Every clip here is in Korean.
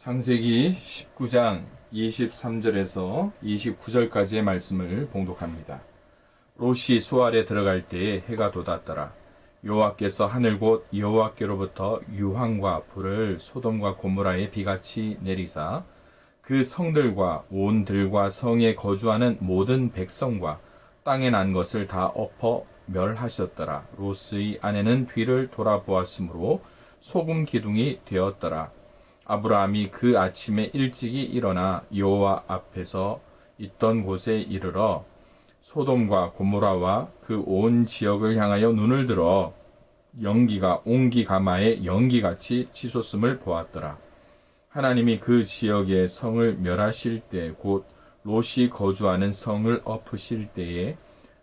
창세기 19장 23절에서 29절까지의 말씀을 봉독합니다. 롯이 소알에 들어갈 때에 해가 돋았더라. 여호와께서 하늘 곧 여호와께로부터 유황과 불을 소돔과 고모라에 비같이 내리사 그 성들과 온 들과 성에 거주하는 모든 백성과 땅에 난 것을 다 엎어 멸하셨더라. 롯의 아내는 뒤를 돌아보았으므로 소금 기둥이 되었더라. 아브라함이 그 아침에 일찍이 일어나 여호와 앞에서 있던 곳에 이르러 소돔과 고모라와 그 온 지역을 향하여 눈을 들어 연기가 옹기 가마에 연기같이 치솟음을 보았더라. 하나님이 그 지역의 성을 멸하실 때 곧 롯이 거주하는 성을 엎으실 때에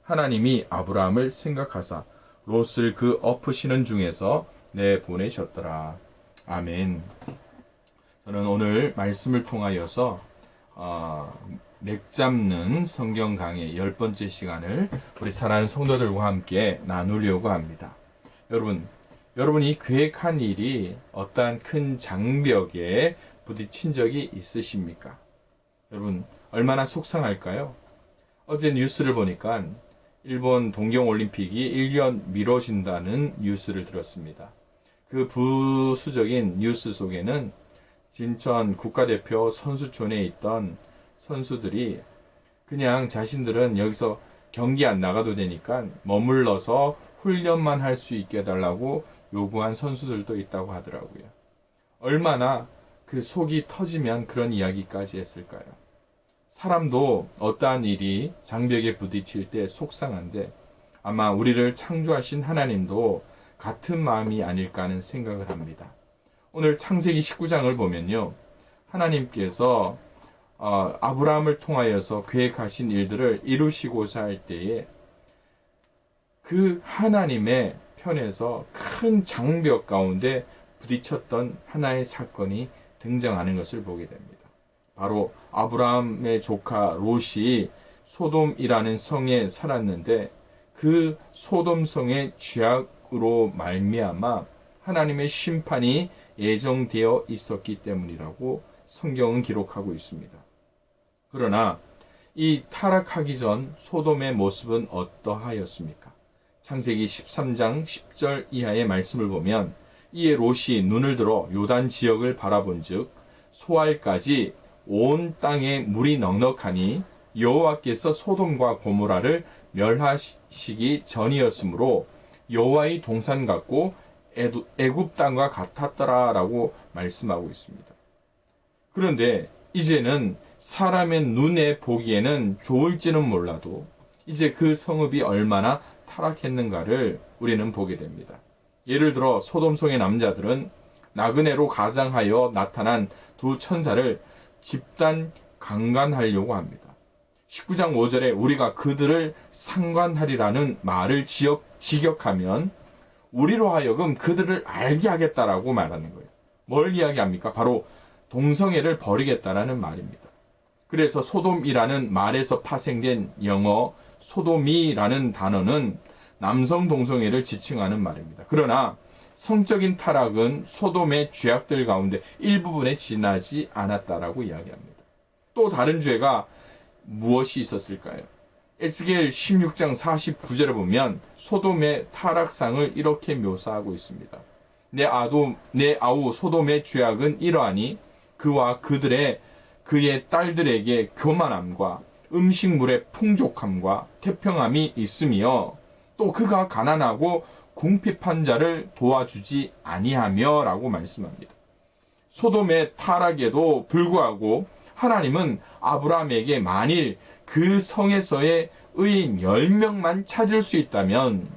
하나님이 아브라함을 생각하사 롯을 그 엎으시는 중에서 내보내셨더라. 아멘. 저는 오늘 말씀을 통하여서 맥 잡는 성경 강의 10번째 시간을 우리 사랑하는 성도들과 함께 나누려고 합니다. 여러분이 계획한 일이 어떠한 큰 장벽에 부딪힌 적이 있으십니까? 여러분, 얼마나 속상할까요? 어제 뉴스를 보니까 일본 동경올림픽이 1년 미뤄진다는 뉴스를 들었습니다. 그 부수적인 뉴스 속에는 진천 국가대표 선수촌에 있던 선수들이 그냥 자신들은 여기서 경기 안 나가도 되니까 머물러서 훈련만 할 수 있게 해달라고 요구한 선수들도 있다고 하더라고요. 얼마나 그 속이 터지면 그런 이야기까지 했을까요? 사람도 어떠한 일이 장벽에 부딪힐 때 속상한데 아마 우리를 창조하신 하나님도 같은 마음이 아닐까 하는 생각을 합니다. 오늘 창세기 19장을 보면요, 하나님께서 아브라함을 통하여서 계획하신 일들을 이루시고자 할 때에 그 하나님의 편에서 큰 장벽 가운데 부딪혔던 하나의 사건이 등장하는 것을 보게 됩니다. 바로 아브라함의 조카 롯이 소돔이라는 성에 살았는데 그 소돔 성의 죄악으로 말미암아 하나님의 심판이 예정되어 있었기 때문이라고 성경은 기록하고 있습니다. 그러나 이 타락하기 전 소돔의 모습은 어떠하였습니까? 창세기 13장 10절 이하의 말씀을 보면 이에 롯이 눈을 들어 요단 지역을 바라본즉 소알까지 온 땅에 물이 넉넉하니 여호와께서 소돔과 고모라를 멸하시기 전이었으므로 여호와의 동산 같고 애굽 땅과 같았더라라고 말씀하고 있습니다. 그런데 이제는 사람의 눈에 보기에는 좋을지는 몰라도 이제 그 성읍이 얼마나 타락했는가를 우리는 보게 됩니다. 예를 들어 소돔성의 남자들은 나그네로 가장하여 나타난 두 천사를 집단 강간하려고 합니다. 19장 5절에 우리가 그들을 상관하리라는 말을 직역하면 우리로 하여금 그들을 알게 하겠다라고 말하는 거예요. 뭘 이야기합니까? 바로 동성애를 버리겠다라는 말입니다. 그래서 소돔이라는 말에서 파생된 영어 소도미라는 단어는 남성 동성애를 지칭하는 말입니다. 그러나 성적인 타락은 소돔의 죄악들 가운데 일부분에 지나지 않았다라고 이야기합니다. 또 다른 죄가 무엇이 있었을까요? 에스겔 16장 49절에 보면 소돔의 타락상을 이렇게 묘사하고 있습니다. 내 아우 소돔의 죄악은 이러하니 그와 그의 딸들에게 교만함과 음식물의 풍족함과 태평함이 있으며 또 그가 가난하고 궁핍한 자를 도와주지 아니하며 라고 말씀합니다. 소돔의 타락에도 불구하고 하나님은 아브라함에게 만일 그 성에서의 의인 10명만 찾을 수 있다면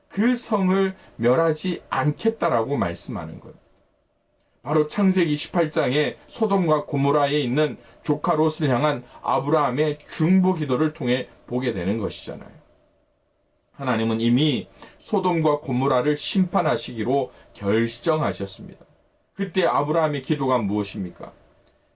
그 성을 멸하지 않겠다라고 말씀하는 것. 바로 창세기 18장에 소돔과 고모라에 있는 조카 롯을 향한 아브라함의 중보 기도를 통해 보게 되는 것이잖아요. 하나님은 이미 소돔과 고모라를 심판하시기로 결정하셨습니다. 그때 아브라함의 기도가 무엇입니까?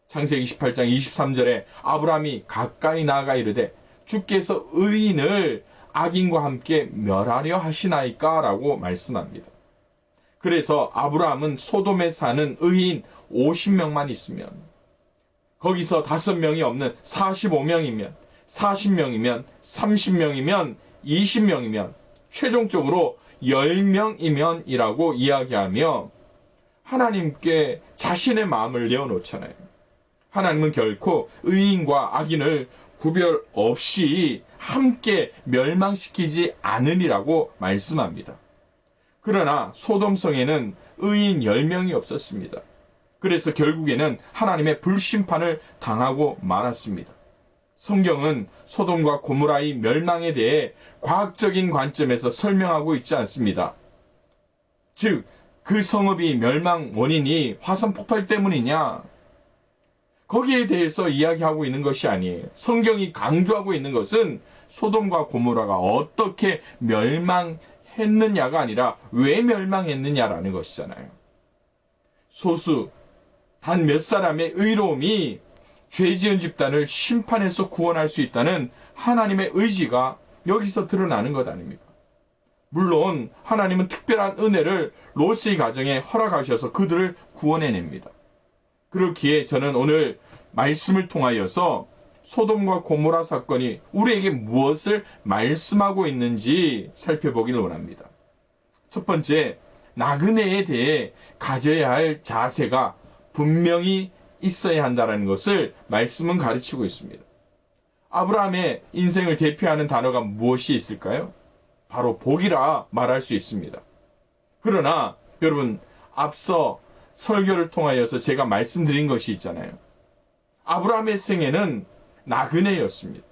창세기 18장 23절에 아브라함이 가까이 나아가 이르되 주께서 의인을 악인과 함께 멸하려 하시나이까? 라고 말씀합니다. 그래서 아브라함은 소돔에 사는 의인 50명만 있으면, 거기서 5명이 없는 45명이면, 40명이면, 30명이면, 20명이면, 최종적으로 10명이면이라고 이야기하며 하나님께 자신의 마음을 내어놓잖아요. 하나님은 결코 의인과 악인을 구별 없이 함께 멸망시키지 않으리라고 말씀합니다. 그러나 소돔성에는 의인 10명이 없었습니다. 그래서 결국에는 하나님의 불심판을 당하고 말았습니다. 성경은 소돔과 고모라의 멸망에 대해 과학적인 관점에서 설명하고 있지 않습니다. 즉, 그 성읍이 멸망 원인이 화산 폭발 때문이냐? 거기에 대해서 이야기하고 있는 것이 아니에요. 성경이 강조하고 있는 것은 소돔과 고모라가 어떻게 멸망했느냐가 아니라 왜 멸망했느냐라는 것이잖아요. 소수, 단 몇 사람의 의로움이 죄 지은 집단을 심판해서 구원할 수 있다는 하나님의 의지가 여기서 드러나는 것 아닙니까? 물론 하나님은 특별한 은혜를 롯의 가정에 허락하셔서 그들을 구원해냅니다. 그렇기에 저는 오늘 말씀을 통하여서 소돔과 고모라 사건이 우리에게 무엇을 말씀하고 있는지 살펴보기를 원합니다. 첫 번째, 나그네에 대해 가져야 할 자세가 분명히 있어야 한다는 것을 말씀은 가르치고 있습니다. 아브라함의 인생을 대표하는 단어가 무엇이 있을까요? 바로 복이라 말할 수 있습니다. 그러나 여러분, 앞서 설교를 통하여서 제가 말씀드린 것이 있잖아요. 아브라함의 생애는 나그네였습니다.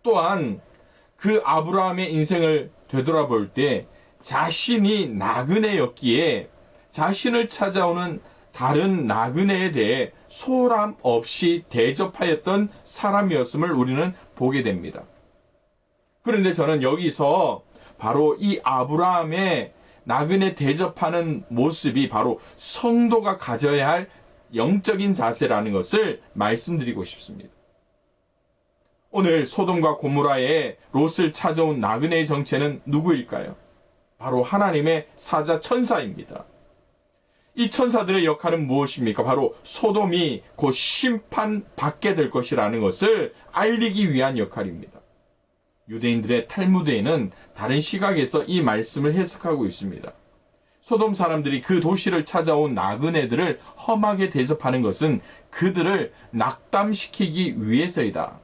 또한 그 아브라함의 인생을 되돌아볼 때 자신이 나그네였기에 자신을 찾아오는 다른 나그네에 대해 소홀함 없이 대접하였던 사람이었음을 우리는 보게 됩니다. 그런데 저는 여기서 바로 이 아브라함의 나그네 대접하는 모습이 바로 성도가 가져야 할 영적인 자세라는 것을 말씀드리고 싶습니다. 오늘 소돔과 고모라의 롯을 찾아온 나그네의 정체는 누구일까요? 바로 하나님의 사자 천사입니다. 이 천사들의 역할은 무엇입니까? 바로 소돔이 곧 심판받게 될 것이라는 것을 알리기 위한 역할입니다. 유대인들의 탈무드에는 다른 시각에서 이 말씀을 해석하고 있습니다. 소돔 사람들이 그 도시를 찾아온 나그네들을 험하게 대접하는 것은 그들을 낙담시키기 위해서이다.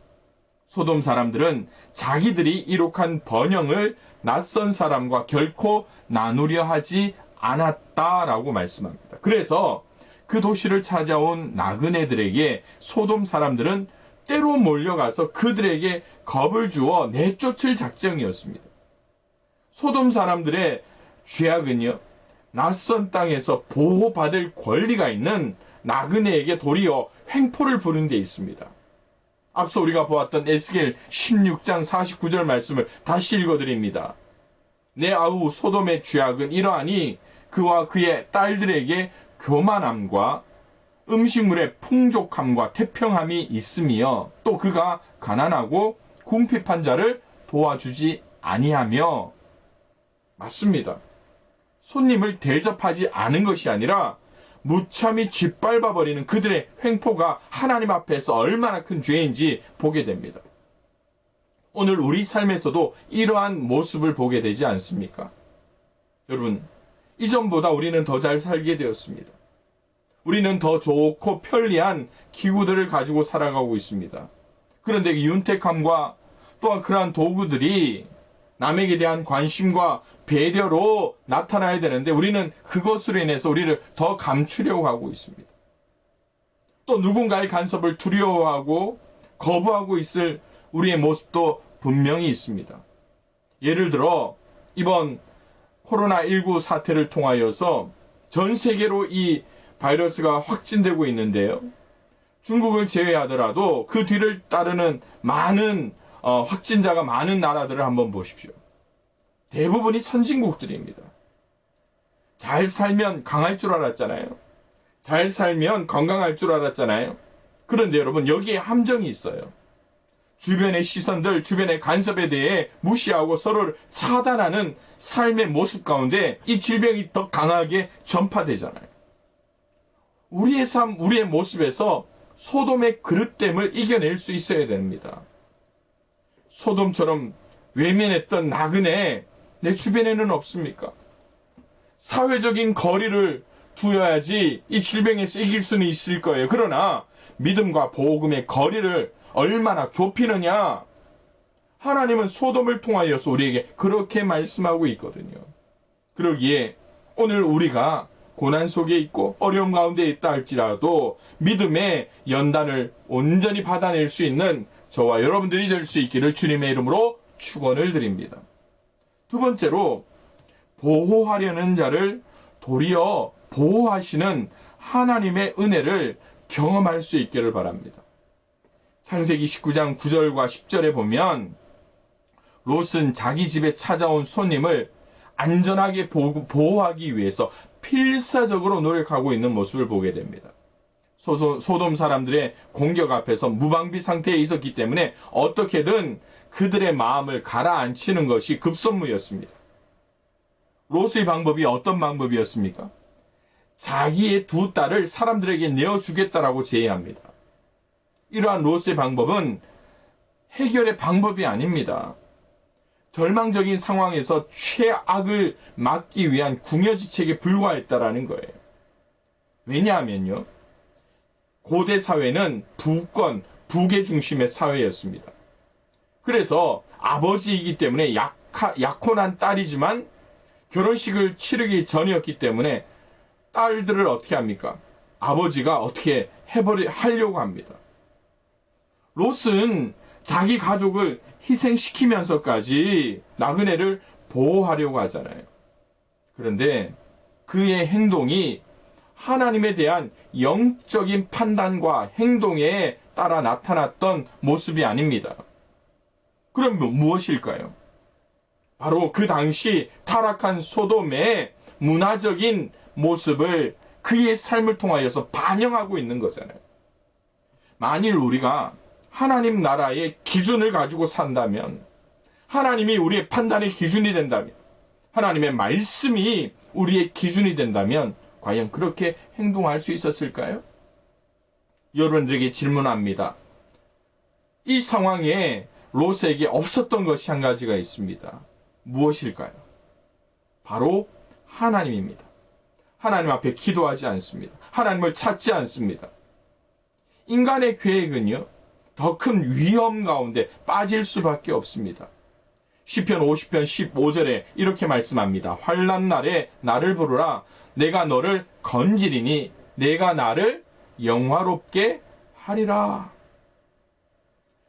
소돔 사람들은 자기들이 이룩한 번영을 낯선 사람과 결코 나누려 하지 않았다라고 말씀합니다. 그래서 그 도시를 찾아온 나그네들에게 소돔 사람들은 때로 몰려가서 그들에게 겁을 주어 내쫓을 작정이었습니다. 소돔 사람들의 죄악은요, 낯선 땅에서 보호받을 권리가 있는 나그네에게 도리어 횡포를 부른 데 있습니다. 앞서 우리가 보았던 에스겔 16장 49절 말씀을 다시 읽어드립니다. 내 아우 소돔의 죄악은 이러하니 그와 그의 딸들에게 교만함과 음식물의 풍족함과 태평함이 있으며 또 그가 가난하고 궁핍한 자를 도와주지 아니하며. 맞습니다. 손님을 대접하지 않은 것이 아니라 무참히 짓밟아버리는 그들의 횡포가 하나님 앞에서 얼마나 큰 죄인지 보게 됩니다. 오늘 우리 삶에서도 이러한 모습을 보게 되지 않습니까? 여러분, 이전보다 우리는 더 잘 살게 되었습니다. 우리는 더 좋고 편리한 기구들을 가지고 살아가고 있습니다. 그런데 윤택함과 또한 그러한 도구들이 남에게 대한 관심과 배려로 나타나야 되는데 우리는 그것으로 인해서 우리를 더 감추려고 하고 있습니다. 또 누군가의 간섭을 두려워하고 거부하고 있을 우리의 모습도 분명히 있습니다. 예를 들어 이번 코로나19 사태를 통하여서 전 세계로 이 바이러스가 확진되고 있는데요. 중국을 제외하더라도 그 뒤를 따르는 많은 확진자가 많은 나라들을 한번 보십시오. 대부분이 선진국들입니다. 잘 살면 강할 줄 알았잖아요. 잘 살면 건강할 줄 알았잖아요. 그런데 여러분, 여기에 함정이 있어요. 주변의 시선들, 주변의 간섭에 대해 무시하고 서로를 차단하는 삶의 모습 가운데 이 질병이 더 강하게 전파되잖아요. 우리의 삶, 우리의 모습에서 소돔의 그릇됨을 이겨낼 수 있어야 됩니다. 소돔처럼 외면했던 나그네 내 주변에는 없습니까? 사회적인 거리를 두어야지 이 질병에서 이길 수는 있을 거예요. 그러나 믿음과 복음의 거리를 얼마나 좁히느냐? 하나님은 소돔을 통하여서 우리에게 그렇게 말씀하고 있거든요. 그러기에 오늘 우리가 고난 속에 있고 어려움 가운데 있다 할지라도 믿음의 연단을 온전히 받아낼 수 있는 저와 여러분들이 될 수 있기를 주님의 이름으로 축원을 드립니다. 두 번째로 보호하려는 자를 도리어 보호하시는 하나님의 은혜를 경험할 수 있기를 바랍니다. 창세기 19장 9절과 10절에 보면 롯은 자기 집에 찾아온 손님을 안전하게 보호하기 위해서 필사적으로 노력하고 있는 모습을 보게 됩니다. 소돔 사람들의 공격 앞에서 무방비 상태에 있었기 때문에 어떻게든 그들의 마음을 가라앉히는 것이 급선무였습니다. 롯의 방법이 어떤 방법이었습니까? 자기의 두 딸을 사람들에게 내어주겠다라고 제의합니다. 이러한 롯의 방법은 해결의 방법이 아닙니다. 절망적인 상황에서 최악을 막기 위한 궁여지책에 불과했다라는 거예요. 왜냐하면요, 고대 사회는 부권, 부계 중심의 사회였습니다. 그래서 아버지이기 때문에 약혼한 딸이지만 결혼식을 치르기 전이었기 때문에 딸들을 어떻게 합니까? 아버지가 어떻게 하려고 합니다. 롯은 자기 가족을 희생시키면서까지 나그네를 보호하려고 하잖아요. 그런데 그의 행동이 하나님에 대한 영적인 판단과 행동에 따라 나타났던 모습이 아닙니다. 그럼 무엇일까요? 바로 그 당시 타락한 소돔의 문화적인 모습을 그의 삶을 통하여서 반영하고 있는 거잖아요. 만일 우리가 하나님 나라의 기준을 가지고 산다면, 하나님이 우리의 판단의 기준이 된다면, 하나님의 말씀이 우리의 기준이 된다면 과연 그렇게 행동할 수 있었을까요? 여러분들에게 질문합니다. 이 상황에 롯에게 없었던 것이 한 가지가 있습니다. 무엇일까요? 바로 하나님입니다. 하나님 앞에 기도하지 않습니다. 하나님을 찾지 않습니다. 인간의 계획은요, 더 큰 위험 가운데 빠질 수밖에 없습니다. 시편 50편 15절에 이렇게 말씀합니다. 환난 날에 나를 부르라. 내가 너를 건지리니 내가 나를 영화롭게 하리라.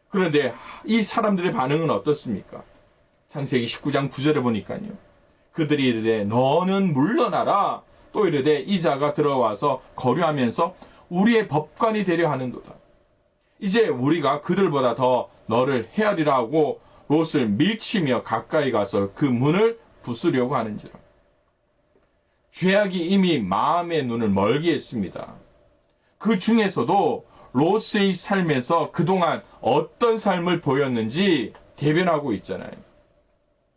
그런데 이 사람들의 반응은 어떻습니까? 창세기 19장 9절에 보니까요, 그들이 이르되 너는 물러나라. 또 이르되 이자가 들어와서 거류하면서 우리의 법관이 되려 하는도다. 이제 우리가 그들보다 더 너를 헤아리라 하고 롯을 밀치며 가까이 가서 그 문을 부수려고 하는지라. 죄악이 이미 마음의 눈을 멀게 했습니다. 그 중에서도 롯의 삶에서 그동안 어떤 삶을 보였는지 대변하고 있잖아요.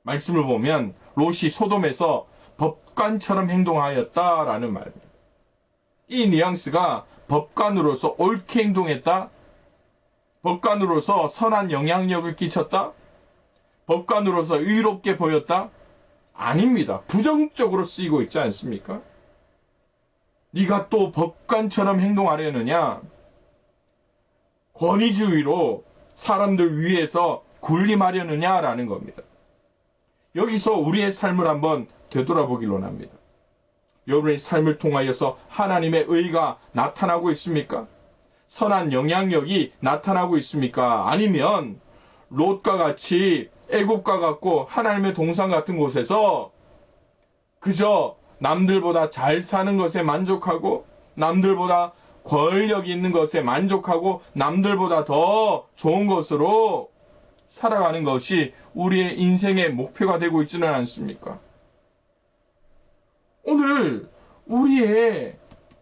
말씀을 보면 롯이 소돔에서 법관처럼 행동하였다라는 말입니다. 이 뉘앙스가 법관으로서 옳게 행동했다, 법관으로서 선한 영향력을 끼쳤다, 법관으로서 의롭게 보였다? 아닙니다. 부정적으로 쓰이고 있지 않습니까? 네가 또 법관처럼 행동하려느냐? 권위주의로 사람들 위해서 군림하려느냐라는 겁니다. 여기서 우리의 삶을 한번 되돌아보길 원합니다. 여러분의 삶을 통하여서 하나님의 의가 나타나고 있습니까? 선한 영향력이 나타나고 있습니까? 아니면 롯과 같이 애국과 같고 하나님의 동산 같은 곳에서 그저 남들보다 잘 사는 것에 만족하고, 남들보다 권력이 있는 것에 만족하고, 남들보다 더 좋은 것으로 살아가는 것이 우리의 인생의 목표가 되고 있지는 않습니까? 오늘 우리의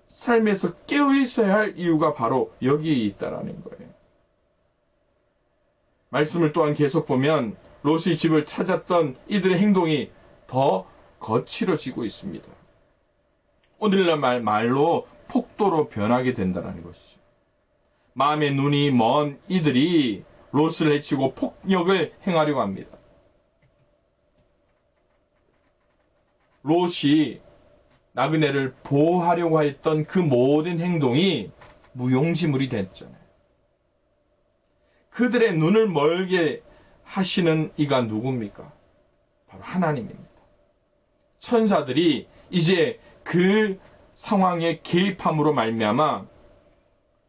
삶에서 깨어 있어야 할 이유가 바로 여기에 있다라는 거예요. 말씀을 또한 계속 보면 롯의 집을 찾았던 이들의 행동이 더 거칠어지고 있습니다. 오늘날 말로 폭도로 변하게 된다는 것이죠. 마음의 눈이 먼 이들이 롯을 해치고 폭력을 행하려고 합니다. 롯이 나그네를 보호하려고 했던 그 모든 행동이 무용지물이 됐잖아요. 그들의 눈을 멀게 하시는 이가 누굽니까? 바로 하나님입니다. 천사들이 이제 그 상황에 개입함으로 말미암아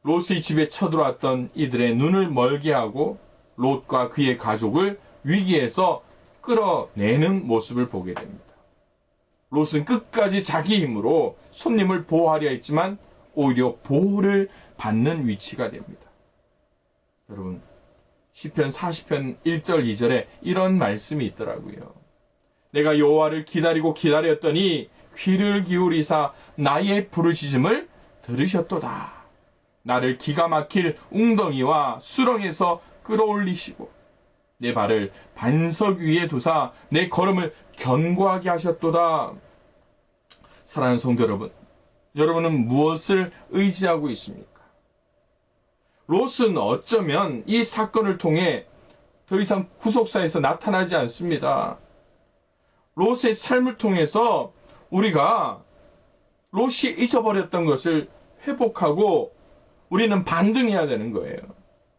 롯의 집에 쳐들어왔던 이들의 눈을 멀게 하고 롯과 그의 가족을 위기에서 끌어내는 모습을 보게 됩니다. 롯은 끝까지 자기 힘으로 손님을 보호하려 했지만 오히려 보호를 받는 위치가 됩니다. 여러분, 시편 40편 1절 2절에 이런 말씀이 있더라고요. 내가 여호와를 기다렸더니 귀를 기울이사 나의 부르짖음을 들으셨도다. 나를 기가 막힐 웅덩이와 수렁에서 끌어올리시고 내 발을 반석 위에 두사 내 걸음을 견고하게 하셨도다. 사랑하는 성도 여러분, 여러분은 무엇을 의지하고 있습니까? 롯은 어쩌면 이 사건을 통해 더 이상 구속사에서 나타나지 않습니다. 롯의 삶을 통해서 우리가 롯이 잊어버렸던 것을 회복하고 우리는 반등해야 되는 거예요.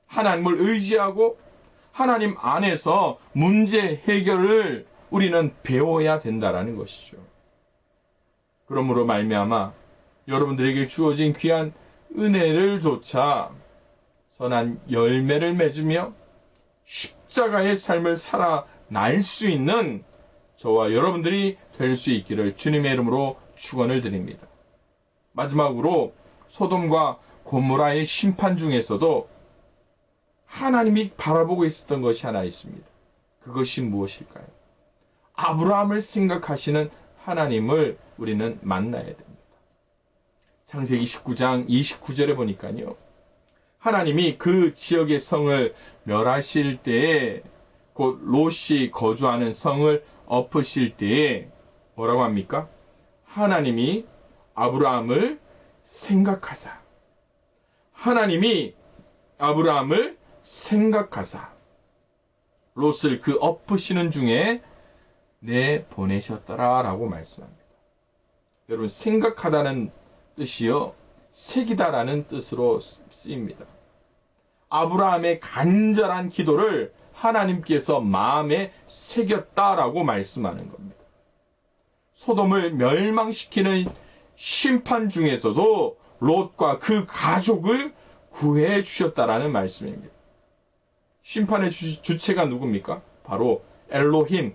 하나님을 의지하고 하나님 안에서 문제 해결을 우리는 배워야 된다라는 것이죠. 그러므로 말미암아 여러분들에게 주어진 귀한 은혜를 조차 선한 열매를 맺으며 십자가의 삶을 살아날 수 있는 저와 여러분들이 될 수 있기를 주님의 이름으로 축원을 드립니다. 마지막으로 소돔과 고모라의 심판 중에서도 하나님이 바라보고 있었던 것이 하나 있습니다. 그것이 무엇일까요? 아브라함을 생각하시는 하나님을 우리는 만나야 됩니다. 창세기 19장 29절에 보니까요, 하나님이 그 지역의 성을 멸하실 때에, 곧 롯이 거주하는 성을 엎으실 때에 뭐라고 합니까? 하나님이 아브라함을 생각하사, 하나님이 아브라함을 생각하사 롯을 그 엎으시는 중에 내보내셨더라 라고 말씀합니다. 여러분, 생각하다는 뜻이요, 새기다라는 뜻으로 쓰입니다. 아브라함의 간절한 기도를 하나님께서 마음에 새겼다라고 말씀하는 겁니다. 소돔을 멸망시키는 심판 중에서도 롯과 그 가족을 구해 주셨다라는 말씀입니다. 심판의 주체가 누굽니까? 바로 엘로힘,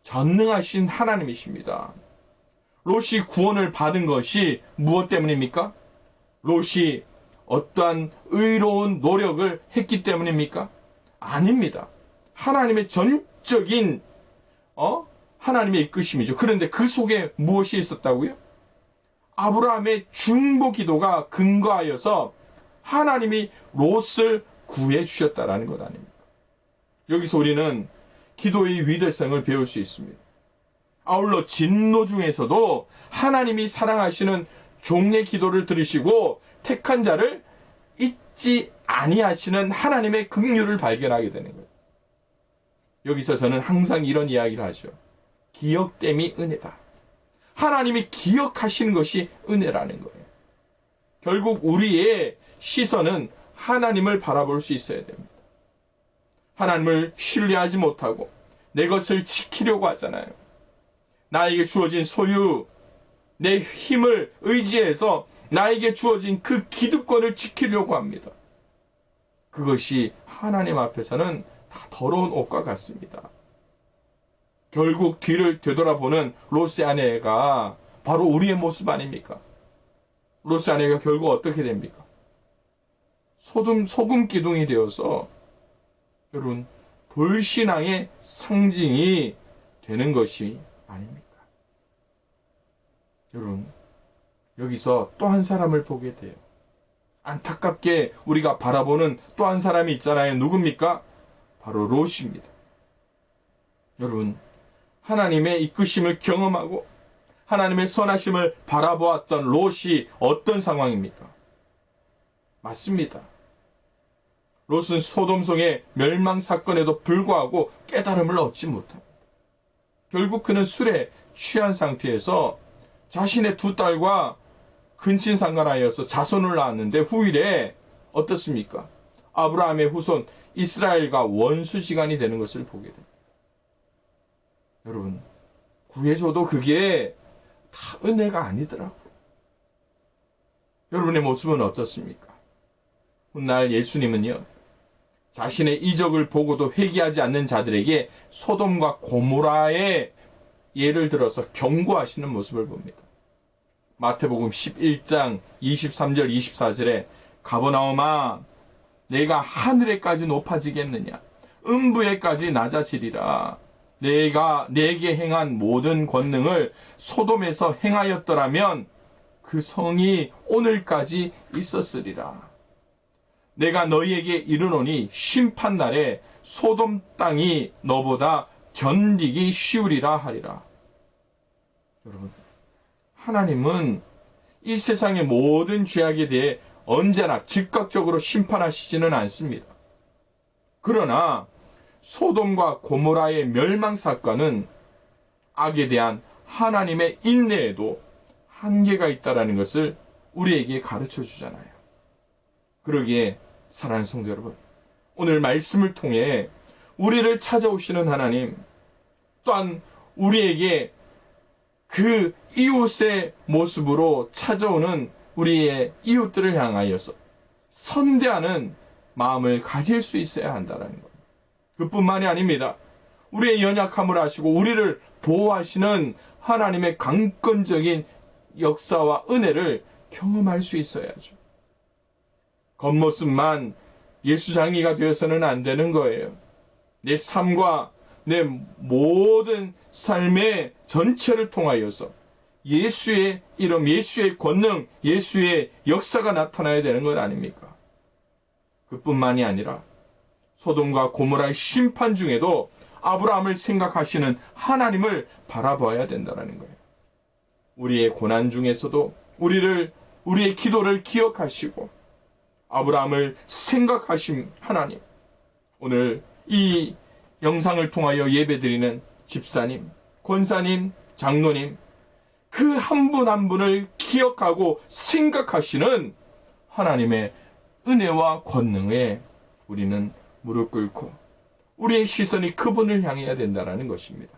전능하신 하나님이십니다. 롯이 구원을 받은 것이 무엇 때문입니까? 롯이 어떠한 의로운 노력을 했기 때문입니까? 아닙니다. 하나님의 전적인 하나님의 이끄심이죠. 그런데 그 속에 무엇이 있었다고요? 아브라함의 중보 기도가 근거하여서 하나님이 롯을 구해 주셨다라는 것 아닙니까? 여기서 우리는 기도의 위대성을 배울 수 있습니다. 아울러 진노 중에서도 하나님이 사랑하시는 종의 기도를 들으시고 택한 자를 잊지 아니하시는 하나님의 긍휼을 발견하게 되는 거예요. 여기서 저는 항상 이런 이야기를 하죠. 기억됨이 은혜다. 하나님이 기억하시는 것이 은혜라는 거예요. 결국 우리의 시선은 하나님을 바라볼 수 있어야 됩니다. 하나님을 신뢰하지 못하고 내 것을 지키려고 하잖아요. 나에게 주어진 소유, 내 힘을 의지해서 나에게 주어진 그 기득권을 지키려고 합니다. 그것이 하나님 앞에서는 다 더러운 옷과 같습니다. 결국 뒤를 되돌아보는 롯의 아내가 바로 우리의 모습 아닙니까? 롯의 아내가 결국 어떻게 됩니까? 소금 기둥이 되어서 여러분 불신앙의 상징이 되는 것이 아닙니까? 여러분, 여기서 또 한 사람을 보게 돼요. 안타깝게 우리가 바라보는 또 한 사람이 있잖아요. 누굽니까? 바로 롯입니다. 여러분, 하나님의 이끄심을 경험하고 하나님의 선하심을 바라보았던 롯이 어떤 상황입니까? 맞습니다. 롯은 소돔성의 멸망 사건에도 불구하고 깨달음을 얻지 못합니다. 결국 그는 술에 취한 상태에서 자신의 두 딸과 근친상간하여서 자손을 낳았는데 후일에 어떻습니까? 아브라함의 후손 이스라엘과 원수지간이 되는 것을 보게 됩니다. 여러분, 구해줘도 그게 다 은혜가 아니더라고요. 여러분의 모습은 어떻습니까? 훗날 예수님은요, 자신의 이적을 보고도 회개하지 않는 자들에게 소돔과 고모라의 예를 들어서 경고하시는 모습을 봅니다. 마태복음 11장 23절 24절에 가버나움아 내가 하늘에까지 높아지겠느냐 음부에까지 낮아지리라. 내가 내게 행한 모든 권능을 소돔에서 행하였더라면 그 성이 오늘까지 있었으리라. 내가 너희에게 이르노니 심판날에 소돔 땅이 너보다 견디기 쉬우리라 하리라. 여러분, 하나님은 이 세상의 모든 죄악에 대해 언제나 즉각적으로 심판하시지는 않습니다. 그러나 소돔과 고모라의 멸망 사건은 악에 대한 하나님의 인내에도 한계가 있다는 것을 우리에게 가르쳐 주잖아요. 그러기에 사랑하는 성도 여러분, 오늘 말씀을 통해 우리를 찾아오시는 하나님, 또한 우리에게 그 이웃의 모습으로 찾아오는 우리의 이웃들을 향하여서 선대하는 마음을 가질 수 있어야 한다는 것. 그뿐만이 아닙니다. 우리의 연약함을 아시고 우리를 보호하시는 하나님의 강권적인 역사와 은혜를 경험할 수 있어야죠. 겉모습만 예수장이가 되어서는 안 되는 거예요. 내 삶과 내 모든 삶의 전체를 통하여서 예수의 이름, 예수의 권능, 예수의 역사가 나타나야 되는 것 아닙니까? 그뿐만이 아니라 소돔과 고모라의 심판 중에도 아브라함을 생각하시는 하나님을 바라봐야 된다는 거예요. 우리의 고난 중에서도 우리의 기도를 기억하시고 아브라함을 생각하신 하나님, 오늘 이 영상을 통하여 예배드리는 집사님, 권사님, 장로님, 그 한 분 한 분을 기억하고 생각하시는 하나님의 은혜와 권능에 우리는 무릎 꿇고 우리의 시선이 그분을 향해야 된다는 것입니다.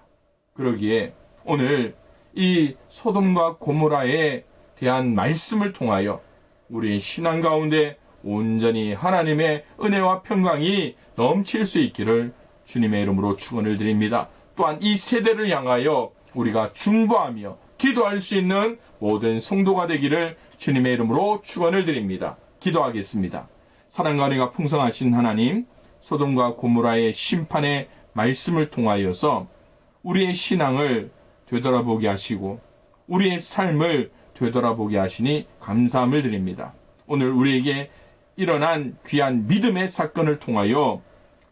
그러기에 오늘 이 소돔과 고모라에 대한 말씀을 통하여 우리의 신앙 가운데 온전히 하나님의 은혜와 평강이 넘칠 수 있기를 주님의 이름으로 축원을 드립니다. 또한 이 세대를 향하여 우리가 중보하며 기도할 수 있는 모든 성도가 되기를 주님의 이름으로 축원을 드립니다. 기도하겠습니다. 사랑과 은혜가 풍성하신 하나님, 소돔과 고모라의 심판의 말씀을 통하여서 우리의 신앙을 되돌아보게 하시고 우리의 삶을 되돌아보게 하시니 감사함을 드립니다. 오늘 우리에게 일어난 귀한 믿음의 사건을 통하여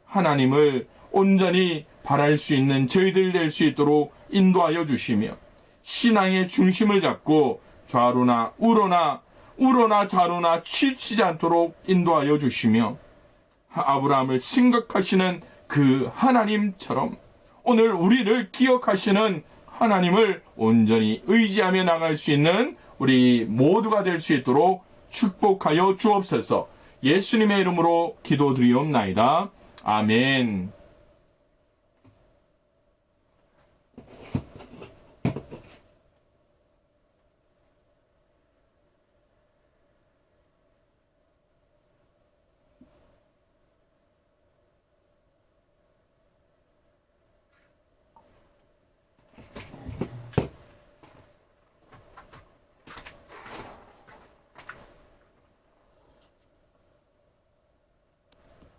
하나님을 온전히 바랄 수 있는 저희들 될 수 있도록 인도하여 주시며 신앙의 중심을 잡고 좌로나 우로나 좌로나 치우치지 않도록 인도하여 주시며 아브라함을 생각하시는 그 하나님처럼 오늘 우리를 기억하시는 하나님을 온전히 의지하며 나갈 수 있는 우리 모두가 될 수 있도록 축복하여 주옵소서. 예수님의 이름으로 기도드리옵나이다. 아멘.